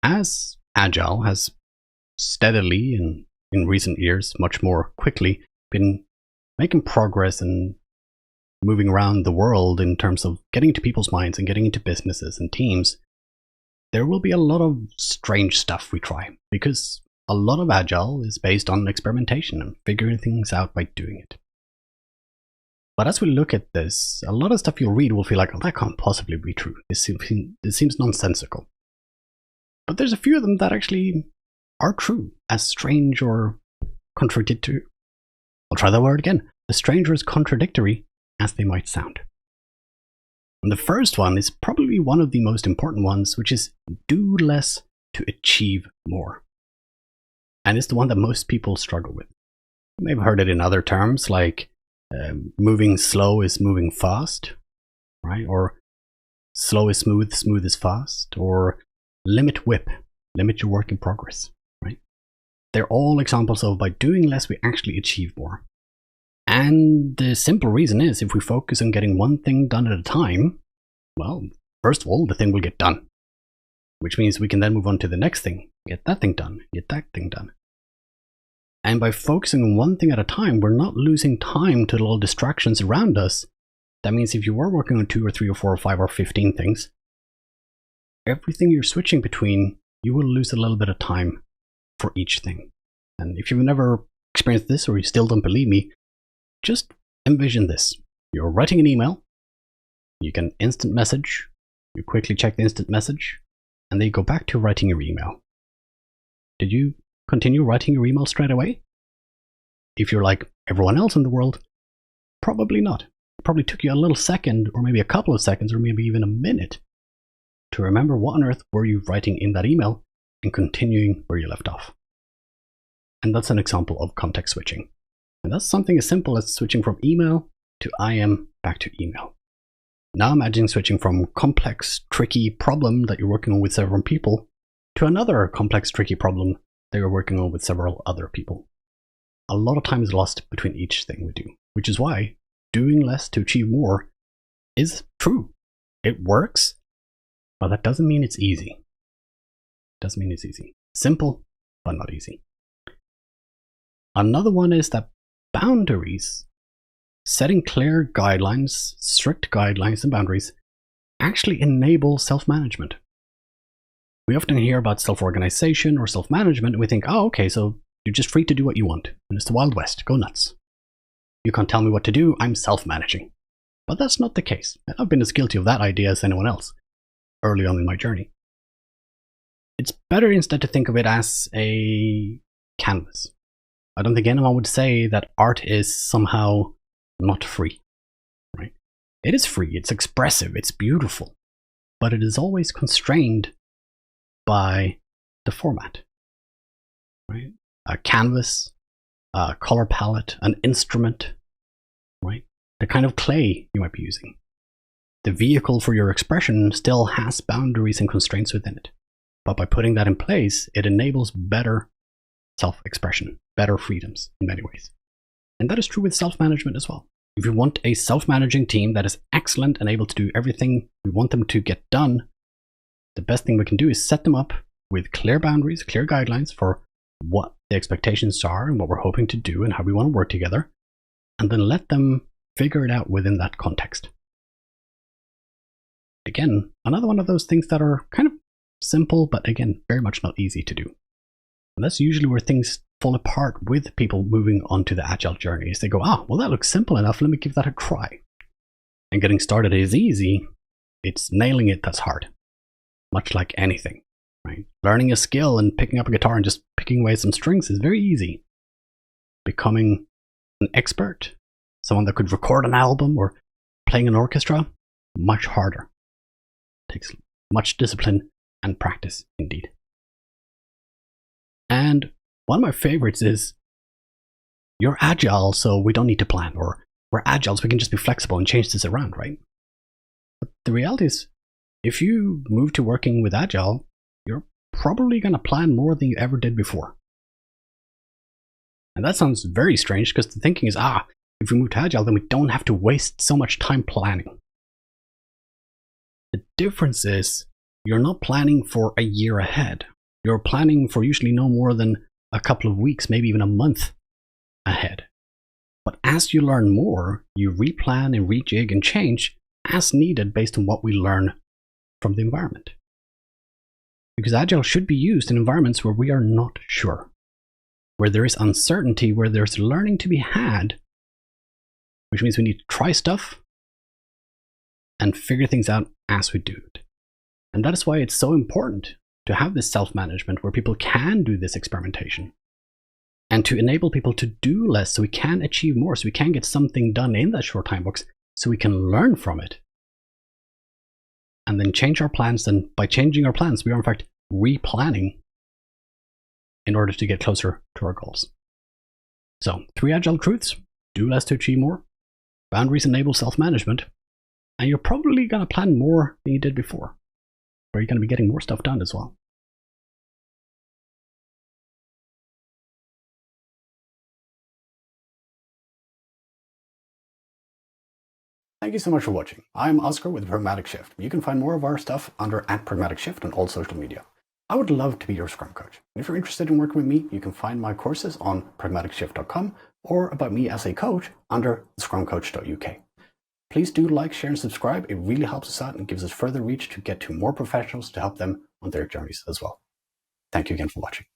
as Agile has steadily and in recent years, much more quickly, been making progress and moving around the world in terms of getting into people's minds and getting into businesses and teams, there will be a lot of strange stuff we try, because a lot of Agile is based on experimentation and figuring things out by doing it. But as we look at this, a lot of stuff you'll read will feel like, oh, that can't possibly be true. This seems nonsensical. But there's a few of them that actually are true, as strange or contradictory. I'll try that word again. As strange or as contradictory as they might sound. And the first one is probably one of the most important ones, which is do less to achieve more. And it's the one that most people struggle with. You may have heard it in other terms, like moving slow is moving fast, right? Or slow is smooth, smooth is fast, or limit WIP, limit your work in progress, right? They're all examples of by doing less, we actually achieve more. And the simple reason is if we focus on getting one thing done at a time, well, first of all, the thing will get done, which means we can then move on to the next thing, get that thing done, get that thing done. And by focusing on one thing at a time, we're not losing time to the little distractions around us. That means if you were working on 2 or 3 or 4 or 5 or 15 things, everything you're switching between, you will lose a little bit of time for each thing. And if you've never experienced this or you still don't believe me, just envision this. You're writing an email, you get an instant message, you quickly check the instant message, and then you go back to writing your email. Did you continue writing your email straight away? If you're like everyone else in the world, probably not. It probably took you a little second, or maybe a couple of seconds, or maybe even a minute to remember what on earth were you writing in that email and continuing where you left off. And that's an example of context switching. And that's something as simple as switching from email to IM back to email. Now imagine switching from complex, tricky problem that you're working on with several people to another complex, tricky problem that you're working on with several other people. A lot of time is lost between each thing we do, which is why doing less to achieve more is true. It works, but that doesn't mean it's easy. Doesn't mean it's easy. Simple, but not easy. Another one is that boundaries, setting clear guidelines, strict guidelines and boundaries, actually enable self-management. We often hear about self-organization or self-management, and we think, oh, okay, so you're just free to do what you want. And it's the Wild West. Go nuts. You can't tell me what to do. I'm self-managing. But that's not the case. And I've been as guilty of that idea as anyone else early on in my journey. It's better instead to think of it as a canvas. I don't think anyone would say that art is somehow not free, right? It is free, it's expressive, it's beautiful, but it is always constrained by the format, right? A canvas, a color palette, an instrument, right? The kind of clay you might be using. The vehicle for your expression still has boundaries and constraints within it, but by putting that in place, it enables better self-expression, better freedoms in many ways. And that is true with self-management as well. If you want a self-managing team that is excellent and able to do everything we want them to get done, the best thing we can do is set them up with clear boundaries, clear guidelines for what the expectations are and what we're hoping to do and how we want to work together, and then let them figure it out within that context. Again, another one of those things that are kind of simple, but again, very much not easy to do. And that's usually where things fall apart with people moving onto the Agile journey. Is they go, well, that looks simple enough, let me give that a try. And getting started is easy. It's nailing it that's hard. Much like anything, right? Learning a skill and picking up a guitar and just picking away some strings is very easy. Becoming an expert, someone that could record an album or playing an orchestra, much harder. Takes much discipline and practice indeed. And one of my favorites is, you're Agile, so we don't need to plan, or we're Agile, so we can just be flexible and change this around, right? But the reality is, if you move to working with Agile, you're probably going to plan more than you ever did before. And that sounds very strange, because the thinking is, if we move to Agile, then we don't have to waste so much time planning. The difference is, you're not planning for a year ahead. You're planning for usually no more than a couple of weeks, maybe even a month ahead. But as you learn more, you replan and rejig and change as needed based on what we learn from the environment. Because Agile should be used in environments where we are not sure, where there is uncertainty, where there's learning to be had, which means we need to try stuff and figure things out as we do it. And that is why it's so important to have this self-management where people can do this experimentation and to enable people to do less so we can achieve more, so we can get something done in that short time box, so we can learn from it and then change our plans. And by changing our plans, we are in fact replanning in order to get closer to our goals. So 3 Agile truths: do less to achieve more, boundaries enable self-management, and you're probably going to plan more than you did before, where you're going to be getting more stuff done as well. Thank you so much for watching. I'm Oscar with Pragmatic Shift. You can find more of our stuff under @PragmaticShift on all social media. I would love to be your Scrum Coach. And if you're interested in working with me, you can find my courses on pragmaticshift.com or about me as a coach under scrumcoach.uk. Please do like, share, and subscribe. It really helps us out and gives us further reach to get to more professionals to help them on their journeys as well. Thank you again for watching.